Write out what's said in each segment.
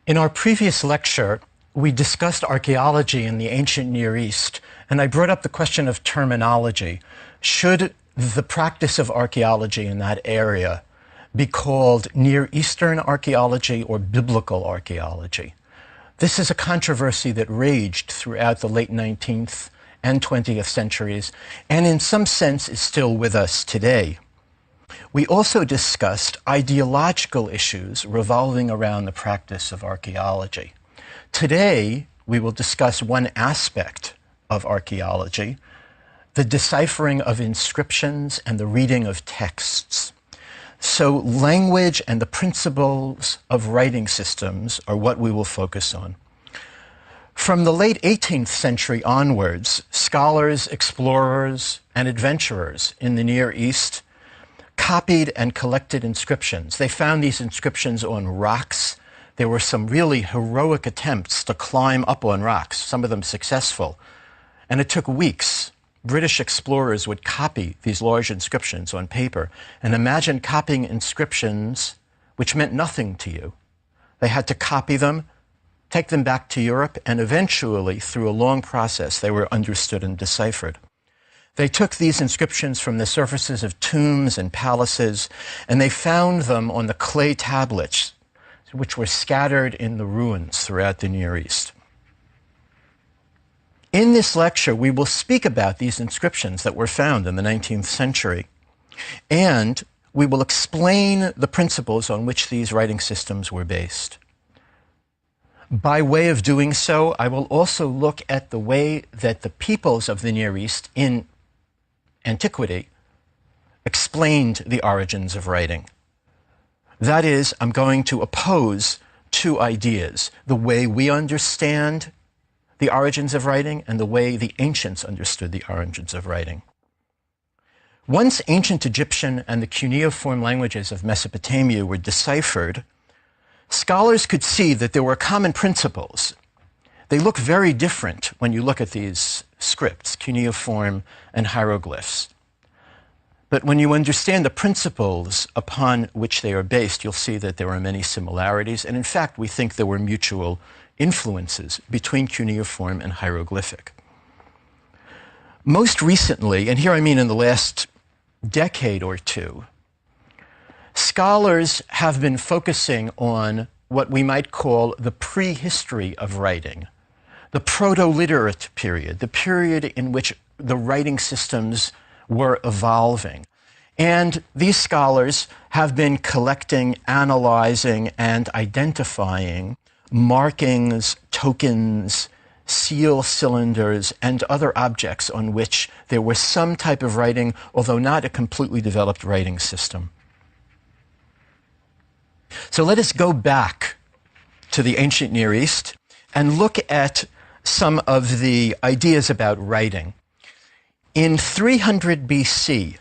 In our previous lecture, we discussed archaeology in the ancient Near East, and I brought up the question of terminology. Should the practice of archaeology in that area be called Near Eastern archaeology or biblical archaeology? This is a controversy that raged throughout the late 19th and 20th centuries, and in some sense is still with us today. We also discussed ideological issues revolving around the practice of archaeology. Today, we will discuss one aspect of archaeology, the deciphering of inscriptions and the reading of texts. So language and the principles of writing systems are what we will focus on. From the late 18th century onwards, scholars, explorers, and adventurers in the Near East copied and collected inscriptions. They found these inscriptions on rocks. There were some really heroic attempts to climb up on rocks, some of them successful. And it took weeks. British explorers would copy these large inscriptions on paper. And imagine copying inscriptions which meant nothing to you. They had to copy them, take them back to Europe, and eventually, through a long process, they were understood and deciphered. They took these inscriptions from the surfaces of tombs and palaces, and they found them on the clay tablets, which were scattered in the ruins throughout the Near East. In this lecture, we will speak about these inscriptions that were found in the 19th century, and we will explain the principles on which these writing systems were based. By way of doing so, I will also look at the way that the peoples of the Near East in antiquity explained the origins of writing. That is, I'm going to oppose two ideas: the way we understand the origins of writing and the way the ancients understood the origins of writing. Once ancient Egyptian and the cuneiform languages of Mesopotamia were deciphered, scholars could see that there were common principles. They look very different when you look at these scripts, cuneiform and hieroglyphs. But when you understand the principles upon which they are based, you'll see that there are many similarities. And in fact, we think there were mutual influences between cuneiform and hieroglyphic. Most recently, and here I mean in the last decade or two, scholars have been focusing on what we might call the prehistory of writing, the Proto-Literate period, the period in which the writing systems were evolving. And these scholars have been collecting, analyzing, and identifying markings, tokens, seal cylinders, and other objects on which there was some type of writing, although not a completely developed writing system. So let us go back to the ancient Near East and look at some of the ideas about writing. In 300 BC,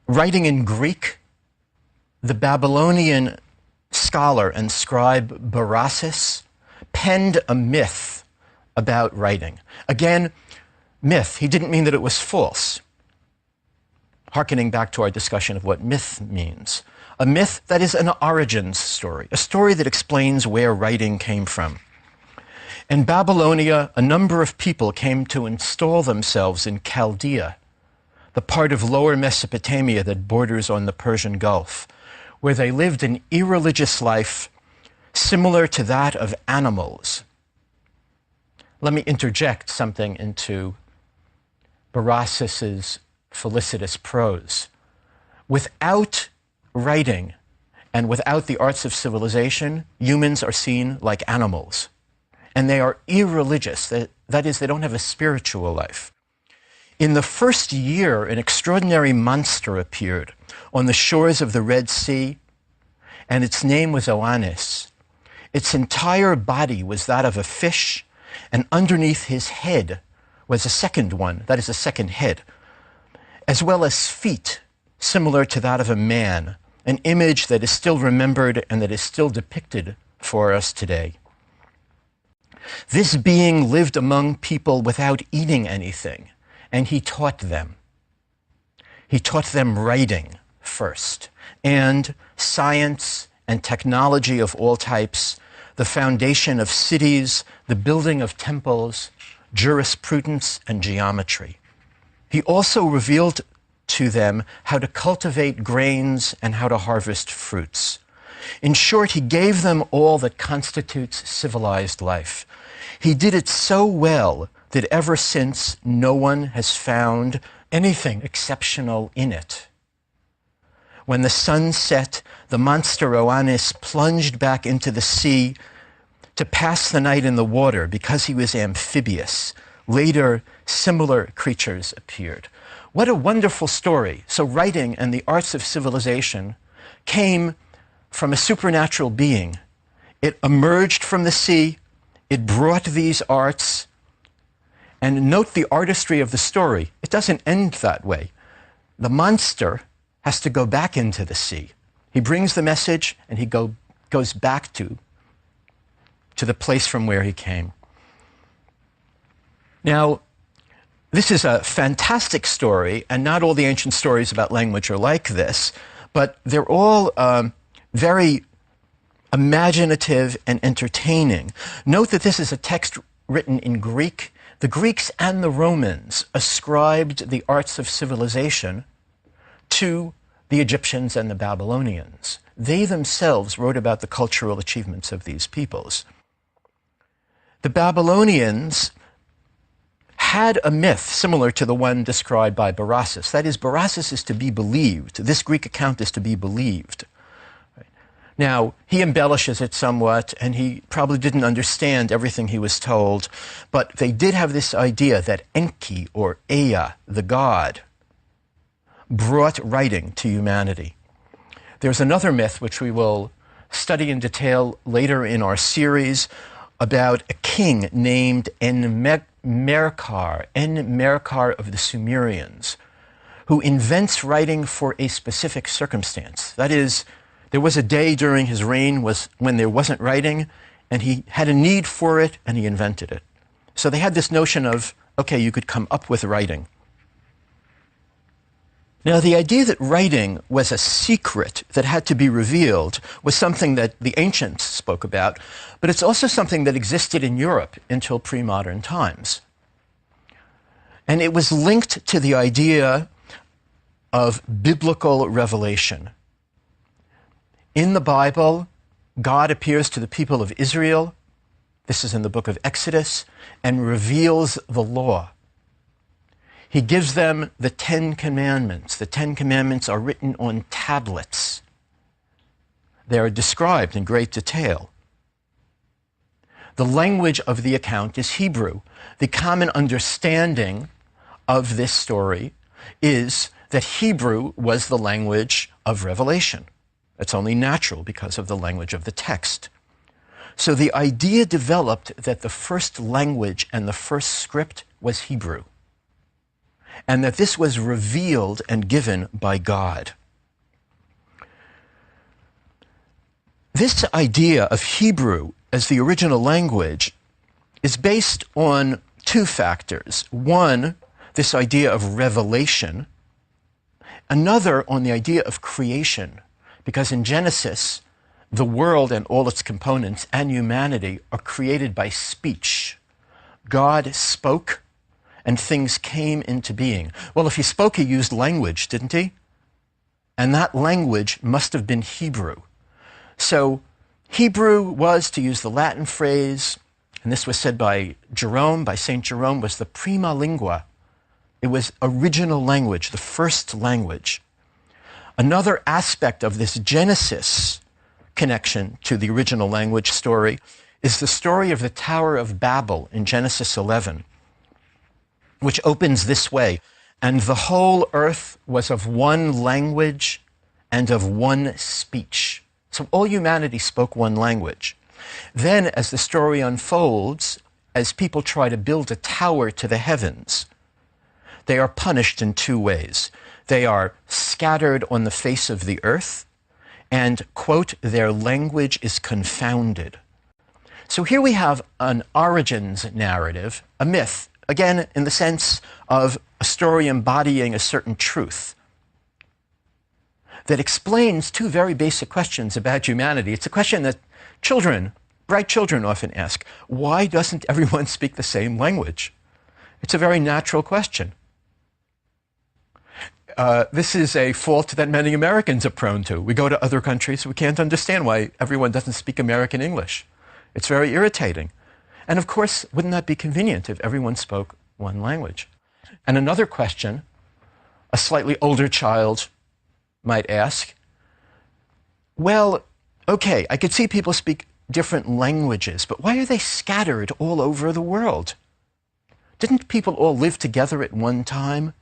writing in Greek, the Babylonian scholar and scribe Berossus penned a myth about writing. Again, myth, he didn't mean that it was false, hearkening back to our discussion of what myth means. A myth that is an origins story, a story that explains where writing came from. In Babylonia, a number of people came to install themselves in Chaldea, the part of lower Mesopotamia that borders on the Persian Gulf, where they lived an irreligious life similar to that of animals. Let me interject something into Berossus's felicitous prose. Without writing and without the arts of civilization, humans are seen like animals. And they are irreligious. That is, they don't have a spiritual life. In the first year, an extraordinary monster appeared on the shores of the Red Sea, and its name was Oannes. Its entire body was that of a fish, and underneath his head was a second one, that is, a second head, as well as feet similar to that of a man, an image that is still remembered and that is still depicted for us today. This being lived among people without eating anything, and he taught them. He taught them writing first, and science and technology of all types, the foundation of cities, the building of temples, jurisprudence, and geometry. He also revealed to them how to cultivate grains and how to harvest fruits. In short, he gave them all that constitutes civilized life. He did it so well that ever since no one has found anything exceptional in it. When the sun set, the monster Oannes plunged back into the sea to pass the night in the water because he was amphibious. Later, similar creatures appeared. What a wonderful story. So writing and the arts of civilization came from a supernatural being. It emerged from the sea. It brought these arts. And note the artistry of the story. It doesn't end that way. The monster has to go back into the sea. He brings the message and he goes back to the place from where he came. Now, this is a fantastic story, and not all the ancient stories about language are like this, but they're all very imaginative and entertaining. Note that this is a text written in Greek. The Greeks and the Romans ascribed the arts of civilization to the Egyptians and the Babylonians. They themselves wrote about the cultural achievements of these peoples. The Babylonians had a myth similar to the one described by Berossus. That is, Berossus is to be believed. This Greek account is to be believed. Now, he embellishes it somewhat, and he probably didn't understand everything he was told, but they did have this idea that Enki, or Ea, the god, brought writing to humanity. There's another myth which we will study in detail later in our series about a king named Enmerkar of the Sumerians, who invents writing for a specific circumstance. That is, there was a day during his reign when there wasn't writing, and he had a need for it, and he invented it. So they had this notion of, okay, you could come up with writing. Now, the idea that writing was a secret that had to be revealed was something that the ancients spoke about, but it's also something that existed in Europe until pre-modern times. And it was linked to the idea of biblical revelation. In the Bible, God appears to the people of Israel, this is in the book of Exodus, and reveals the law. He gives them the 10 Commandments. The 10 Commandments are written on tablets. They are described in great detail. The language of the account is Hebrew. The common understanding of this story is that Hebrew was the language of revelation. It's only natural because of the language of the text. So the idea developed that the first language and the first script was Hebrew, and that this was revealed and given by God. This idea of Hebrew as the original language is based on two factors. One, this idea of revelation. Another, on the idea of creation, because in Genesis, the world and all its components and humanity are created by speech. God spoke, and things came into being. Well, if he spoke, he used language, didn't he? And that language must have been Hebrew. So Hebrew was, to use the Latin phrase, and this was said by Jerome, by St. Jerome, was the prima lingua. It was original language, the first language. Another aspect of this Genesis connection to the original language story is the story of the Tower of Babel in Genesis 11. Which opens this way, and the whole earth was of one language and of one speech. So all humanity spoke one language. Then, as the story unfolds, as people try to build a tower to the heavens, they are punished in two ways. They are scattered on the face of the earth, and, quote, their language is confounded. So here we have an origins narrative, a myth, again, in the sense of a story embodying a certain truth. that explains two very basic questions about humanity. It's a question that children, bright children, often ask. Why doesn't everyone speak the same language? It's a very natural question. This is a fault that many Americans are prone to. We go to other countries, we can't understand why everyone doesn't speak American English. It's very irritating. And of course, wouldn't that be convenient if everyone spoke one language? And another question a slightly older child might ask, well, okay, I could see people speak different languages, but why are they scattered all over the world? Didn't people all live together at one time?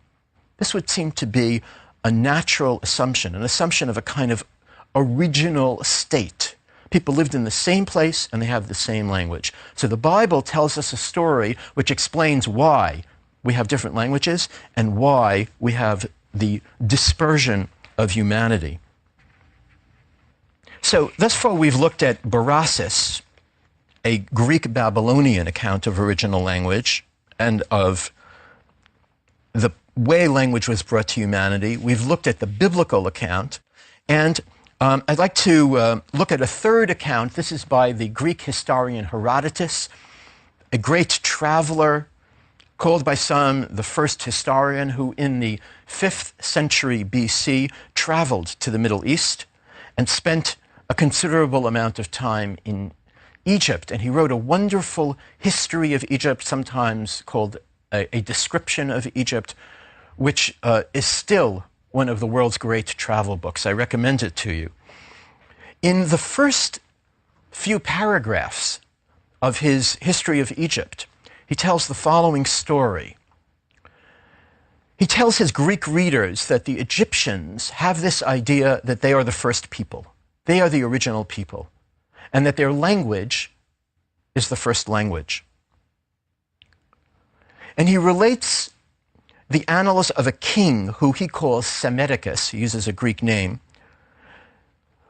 This would seem to be a natural assumption, an assumption of a kind of original state. People lived in the same place and they have the same language. So the Bible tells us a story which explains why we have different languages and why we have the dispersion of humanity. So thus far we've looked at Berossus, a Greek-Babylonian account of original language and of the way language was brought to humanity. We've looked at the biblical account, and I'd like to look at a third account. This is by the Greek historian Herodotus, a great traveler, called by some the first historian, who in the 5th century BC traveled to the Middle East and spent a considerable amount of time in Egypt. And he wrote a wonderful history of Egypt, sometimes called a description of Egypt, which is still one of the world's great travel books. I recommend it to you. In the first few paragraphs of his history of Egypt, he tells the following story. He tells his Greek readers that the Egyptians have this idea that they are the first people. They are the original people, and that their language is the first language. And he relates the annals of a king who he calls Psammetichus, he uses a Greek name,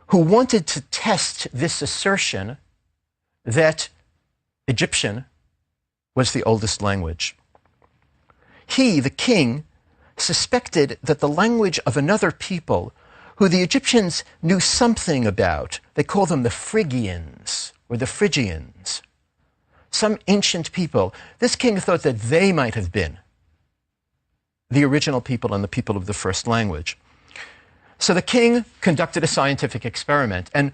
who wanted to test this assertion that Egyptian was the oldest language. He, the king, suspected that the language of another people who the Egyptians knew something about, they call them the Phrygians or the Phrygians, some ancient people, this king thought that they might have been the original people and the people of the first language. So the king conducted a scientific experiment, and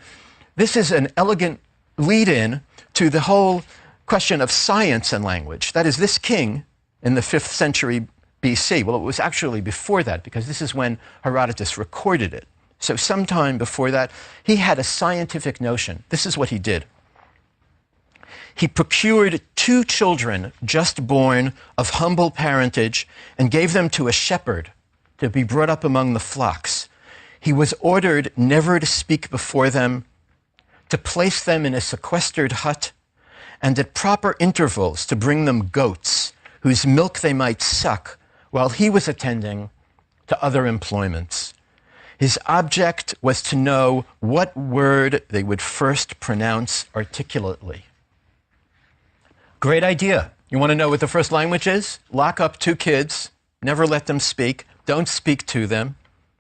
this is an elegant lead-in to the whole question of science and language. That is, this king in the 5th century BC, well, it was actually before that, because this is when Herodotus recorded it. So sometime before that, he had a scientific notion. This is what he did. He procured 2 children just born of humble parentage and gave them to a shepherd to be brought up among the flocks. He was ordered never to speak before them, to place them in a sequestered hut, and at proper intervals to bring them goats whose milk they might suck while he was attending to other employments. His object was to know what word they would first pronounce articulately. Great idea. You want to know what the first language is? Lock up 2 kids, never let them speak, don't speak to them,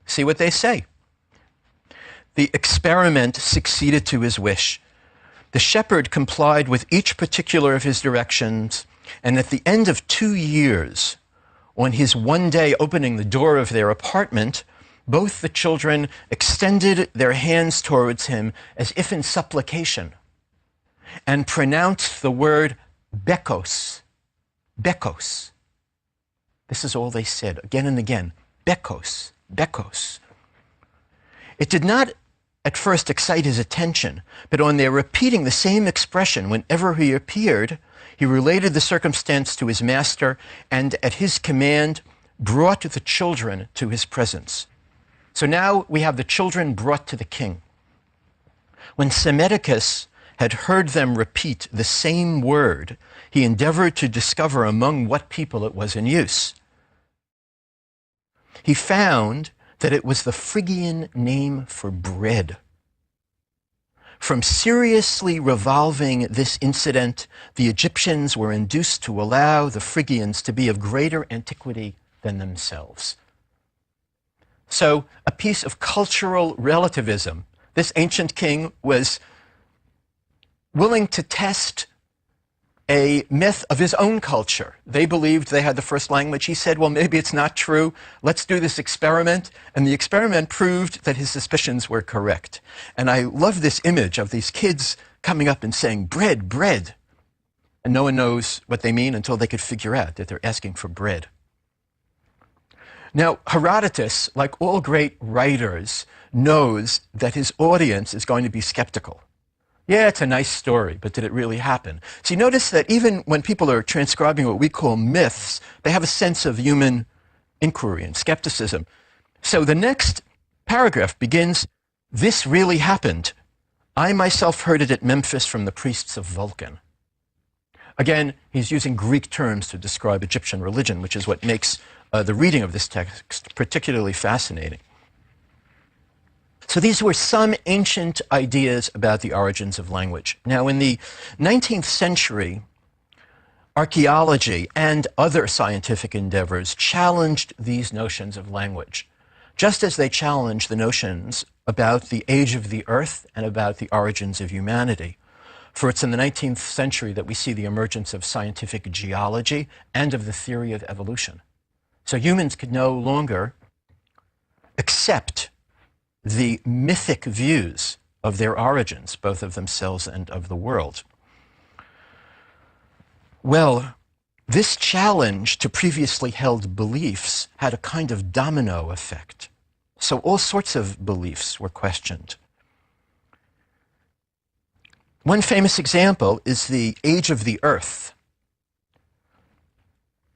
see what they say. The experiment succeeded to his wish. The shepherd complied with each particular of his directions, and at the end of 2 years, on his one day opening the door of their apartment, both the children extended their hands towards him as if in supplication, and pronounced the word Bekos. Bekos. This is all they said, again and again. Bekos. Bekos. It did not at first excite his attention, but on their repeating the same expression whenever he appeared, he related the circumstance to his master, and at his command brought the children to his presence. So now we have the children brought to the king. When Psammetichus had heard them repeat the same word, he endeavored to discover among what people it was in use. He found that it was the Phrygian name for bread. From seriously revolving this incident, the Egyptians were induced to allow the Phrygians to be of greater antiquity than themselves. So a piece of cultural relativism. This ancient king was willing to test a myth of his own culture. They believed they had the first language. He said, well, maybe it's not true. Let's do this experiment. And the experiment proved that his suspicions were correct. And I love this image of these kids coming up and saying, bread, bread. And no one knows what they mean until they could figure out that they're asking for bread. Now, Herodotus, like all great writers, knows that his audience is going to be skeptical. Yeah, it's a nice story, but did it really happen? So you notice that even when people are transcribing what we call myths, they have a sense of human inquiry and skepticism. So the next paragraph begins, "This really happened. I myself heard it at Memphis from the priests of Vulcan." Again, he's using Greek terms to describe Egyptian religion, which is what makes the reading of this text particularly fascinating. So these were some ancient ideas about the origins of language. Now, in the 19th century, archaeology and other scientific endeavors challenged these notions of language, just as they challenged the notions about the age of the earth and about the origins of humanity. For it's in the 19th century that we see the emergence of scientific geology and of the theory of evolution. So humans could no longer accept the mythic views of their origins, both of themselves and of the world. Well, this challenge to previously held beliefs had a kind of domino effect. So all sorts of beliefs were questioned. One famous example is the age of the earth.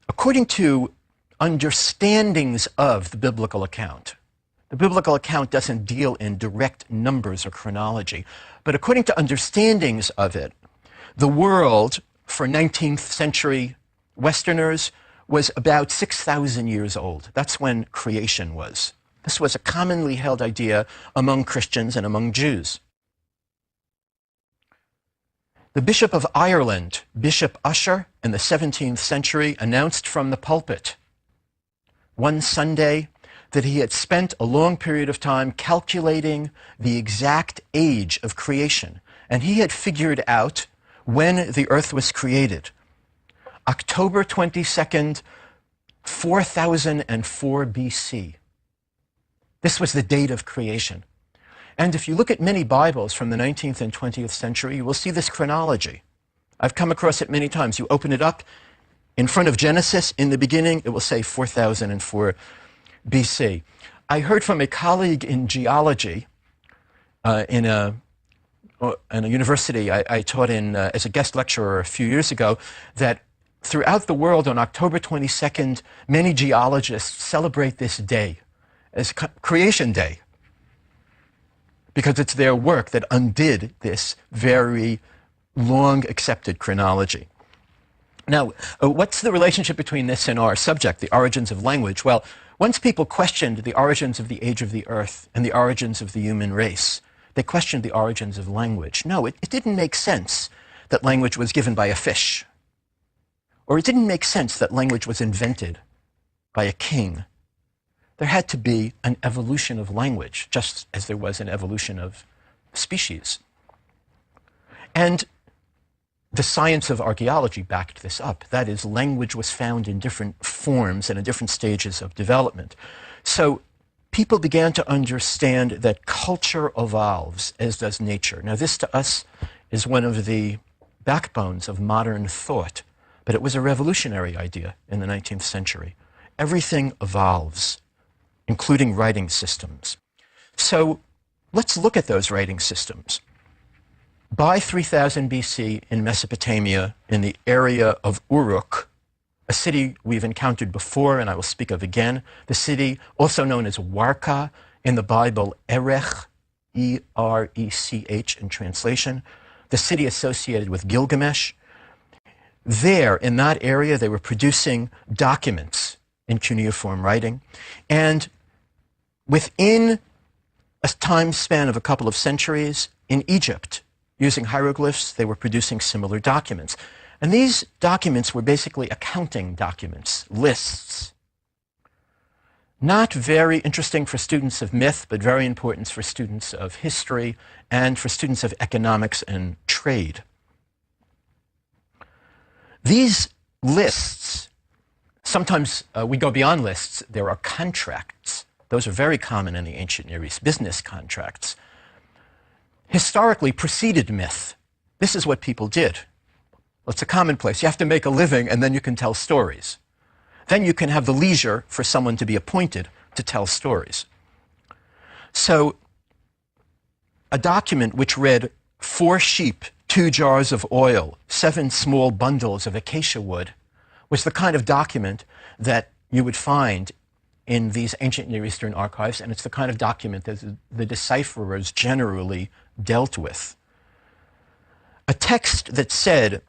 According to understandings of the biblical account, the biblical account doesn't deal in direct numbers or chronology, but according to understandings of it, the world for 19th century Westerners was about 6,000 years old. That's when creation was. This was a commonly held idea among Christians and among Jews. The Bishop of Ireland, Bishop Ussher, in the 17th century, announced from the pulpit one Sunday that he had spent a long period of time calculating the exact age of creation. And he had figured out when the earth was created. October 22nd, 4004 BC. This was the date of creation. And if you look at many Bibles from the 19th and 20th century, you will see this chronology. I've come across it many times. You open it up, in front of Genesis, in the beginning, it will say 4004 BC. I heard from a colleague in geology in a university I taught in as a guest lecturer a few years ago that throughout the world on October 22nd, many geologists celebrate this day as Creation Day because it's their work that undid this very long accepted chronology. Now, what's the relationship between this and our subject, the origins of language? Well, once people questioned the origins of the age of the earth and the origins of the human race, they questioned the origins of language. No, it didn't make sense that language was given by a fish. Or it didn't make sense that language was invented by a king. There had to be an evolution of language, just as there was an evolution of species. And the science of archaeology backed this up. That is, language was found in different forms and in different stages of development. So people began to understand that culture evolves, as does nature. Now, this to us is one of the backbones of modern thought, but it was a revolutionary idea in the 19th century. Everything evolves, including writing systems. So let's look at those writing systems. By 3000 BC in Mesopotamia, in the area of Uruk, a city we've encountered before and I will speak of again, the city also known as Warka, in the Bible Erech, E-R-E-C-H in translation, the city associated with Gilgamesh. There, in that area, they were producing documents in cuneiform writing. And within a time span of a couple of centuries, in Egypt, using hieroglyphs, they were producing similar documents. And these documents were basically accounting documents, lists. Not very interesting for students of myth, but very important for students of history and for students of economics and trade. These lists, sometimes we go beyond lists. There are contracts. Those are very common in the ancient Near East, business contracts. Historically preceded myth. This is what people did. Well, it's a commonplace. You have to make a living, and then you can tell stories. Then you can have the leisure for someone to be appointed to tell stories. So a document which read 4 sheep, 2 jars of oil, 7 small bundles of acacia wood was the kind of document that you would find in these ancient Near Eastern archives, and it's the kind of document that the decipherers generally dealt with. A text that said,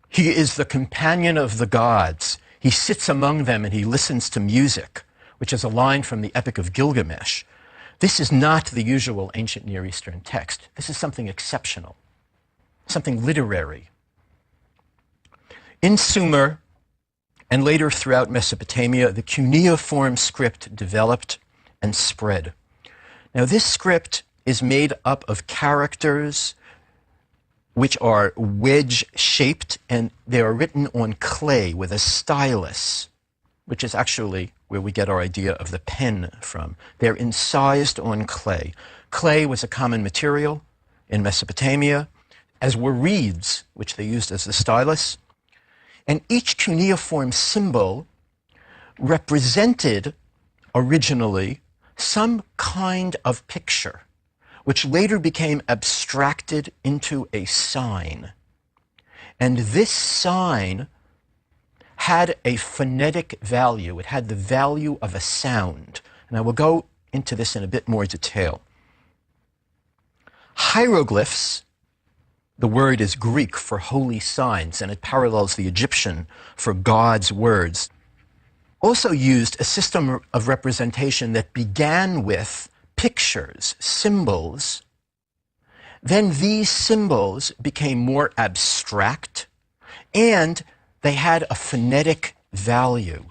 "He is the companion of the gods. He sits among them and he listens to music," which is a line from the Epic of Gilgamesh. This is not the usual ancient Near Eastern text. This is something exceptional, something literary. In Sumer, and later throughout Mesopotamia, the cuneiform script developed and spread. Now, this script is made up of characters which are wedge-shaped, and they are written on clay with a stylus, which is actually where we get our idea of the pen from. They're incised on clay. Clay was a common material in Mesopotamia, as were reeds, which they used as the stylus. And each cuneiform symbol represented, originally, some kind of picture, which later became abstracted into a sign. And this sign had a phonetic value. It had the value of a sound. And I will go into this in a bit more detail. Hieroglyphs, the word is Greek for holy signs, and it parallels the Egyptian for God's words, also used a system of representation that began with pictures, symbols. Then these symbols became more abstract, and they had a phonetic value.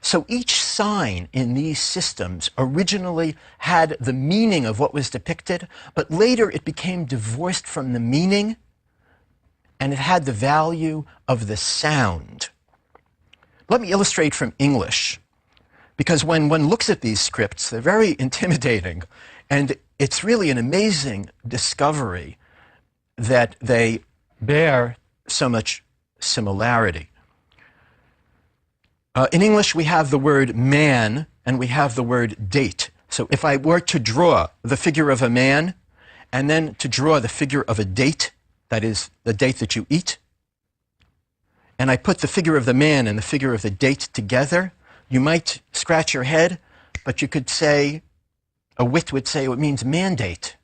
So each sign in these systems originally had the meaning of what was depicted, but later it became divorced from the meaning, and it had the value of the sound. Let me illustrate from English, because when one looks at these scripts, they're very intimidating, and it's really an amazing discovery that they bear so much similarity. In English, we have the word man, and we have the word date. So if I were to draw the figure of a man, and then to draw the figure of a date, that is, the date that you eat, and I put the figure of the man and the figure of the date together, you might scratch your head, but you could say, a wit would say it means mandate,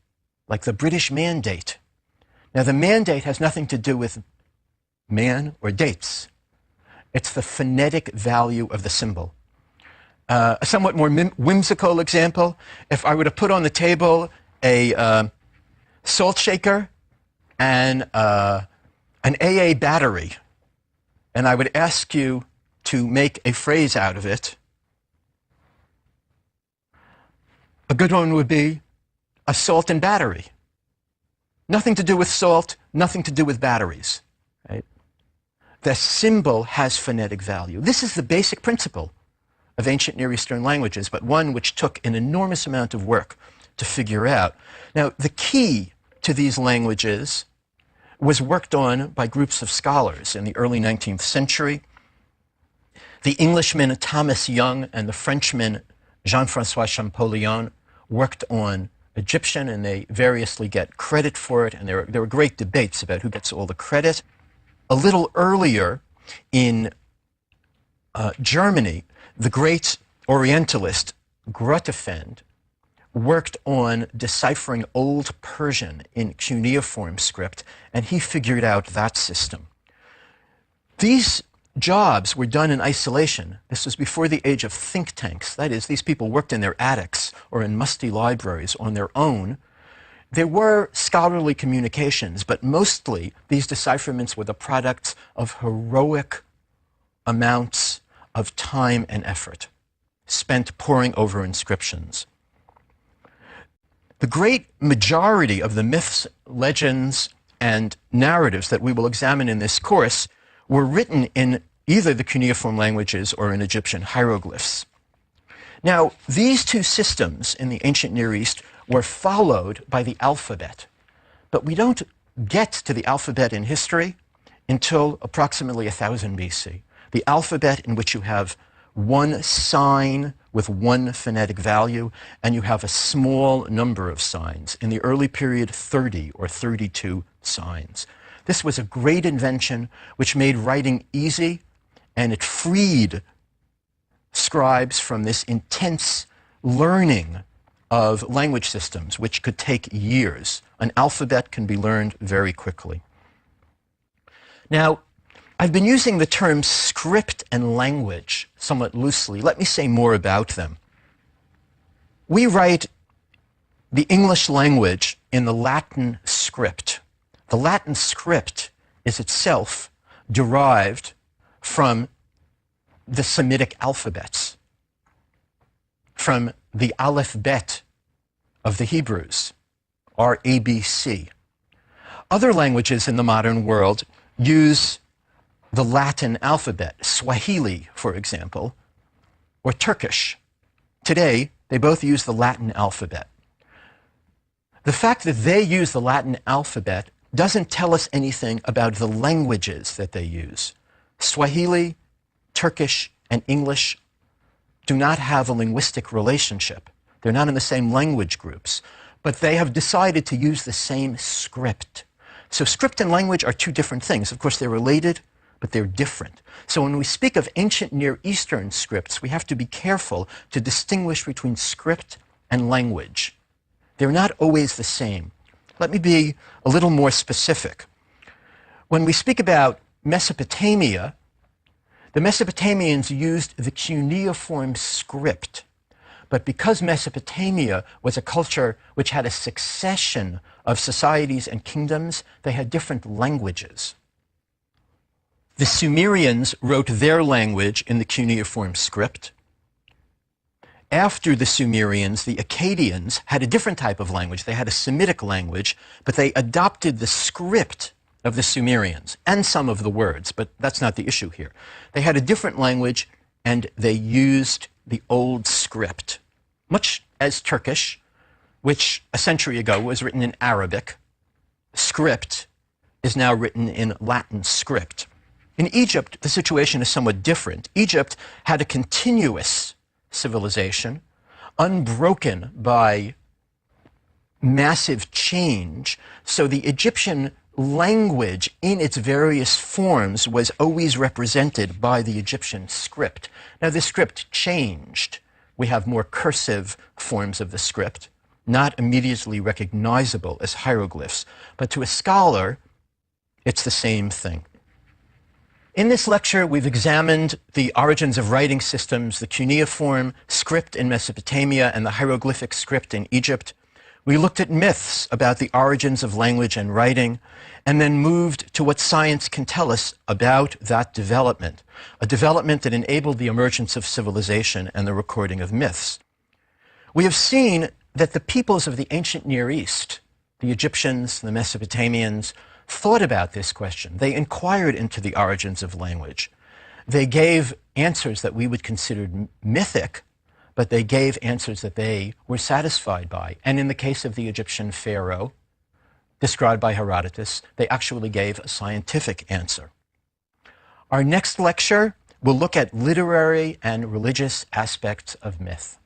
like the British mandate. Now, the mandate has nothing to do with man or dates. It's the phonetic value of the symbol. A somewhat more whimsical example, if I were to put on the table a salt shaker and an AA battery, and I would ask you to make a phrase out of it, a good one would be a salt and battery. Nothing to do with salt, nothing to do with batteries. Right? The symbol has phonetic value. This is the basic principle of ancient Near Eastern languages, but one which took an enormous amount of work to figure out. Now, the key to these languages was worked on by groups of scholars in the early 19th century. The Englishman Thomas Young and the Frenchman Jean-François Champollion worked on Egyptian, and they variously get credit for it, and there were great debates about who gets all the credit. A little earlier in Germany, the great Orientalist Grotefend worked on deciphering Old Persian in cuneiform script, and he figured out that system. These jobs were done in isolation. This was before the age of think tanks. That is, these people worked in their attics or in musty libraries on their own. There were scholarly communications, but mostly these decipherments were the products of heroic amounts of time and effort. spent poring over inscriptions. The great majority of the myths, legends, and narratives that we will examine in this course were written in either the cuneiform languages or in Egyptian hieroglyphs. Now, these two systems in the ancient Near East were followed by the alphabet, but we don't get to the alphabet in history until approximately 1000 BC. The alphabet in which you have one sign with one phonetic value, and you have a small number of signs. In the early period, 30 or 32 signs. This was a great invention which made writing easy, and it freed scribes from this intense learning of language systems, which could take years. An alphabet can be learned very quickly. Now, I've been using the terms script and language somewhat loosely. Let me say more about them. We write the English language in the Latin script. The Latin script is itself derived from the Semitic alphabets, from the Aleph Bet of the Hebrews, or ABC. Other languages in the modern world use the Latin alphabet, Swahili, for example, or Turkish. Today, they both use the Latin alphabet. The fact that they use the Latin alphabet doesn't tell us anything about the languages that they use. Swahili, Turkish, and English do not have a linguistic relationship. They're not in the same language groups, but they have decided to use the same script. So script and language are two different things. Of course, they're related, but they're different. So when we speak of ancient Near Eastern scripts, we have to be careful to distinguish between script and language. They're not always the same. Let me be a little more specific. When we speak about Mesopotamia, the Mesopotamians used the cuneiform script. But because Mesopotamia was a culture which had a succession of societies and kingdoms, they had different languages. The Sumerians wrote their language in the cuneiform script. After the Sumerians, the Akkadians had a different type of language. They had a Semitic language, but they adopted the script of the Sumerians and some of the words, but that's not the issue here. They had a different language, and they used the old script, much as Turkish, which a century ago was written in Arabic. Script is now written in Latin script. In Egypt, the situation is somewhat different. Egypt had a continuous civilization, unbroken by massive change, so the Egyptian language in its various forms was always represented by the Egyptian script. Now, the script changed. We have more cursive forms of the script, not immediately recognizable as hieroglyphs, but to a scholar, it's the same thing. In this lecture, we've examined the origins of writing systems, the cuneiform script in Mesopotamia and the hieroglyphic script in Egypt. We looked at myths about the origins of language and writing, and then moved to what science can tell us about that development, a development that enabled the emergence of civilization and the recording of myths. We have seen that the peoples of the ancient Near East, the Egyptians, the Mesopotamians, thought about this question. They inquired into the origins of language. They gave answers that we would consider mythic, but they gave answers that they were satisfied by. And in the case of the Egyptian pharaoh, described by Herodotus, they actually gave a scientific answer. Our next lecture will look at literary and religious aspects of myth.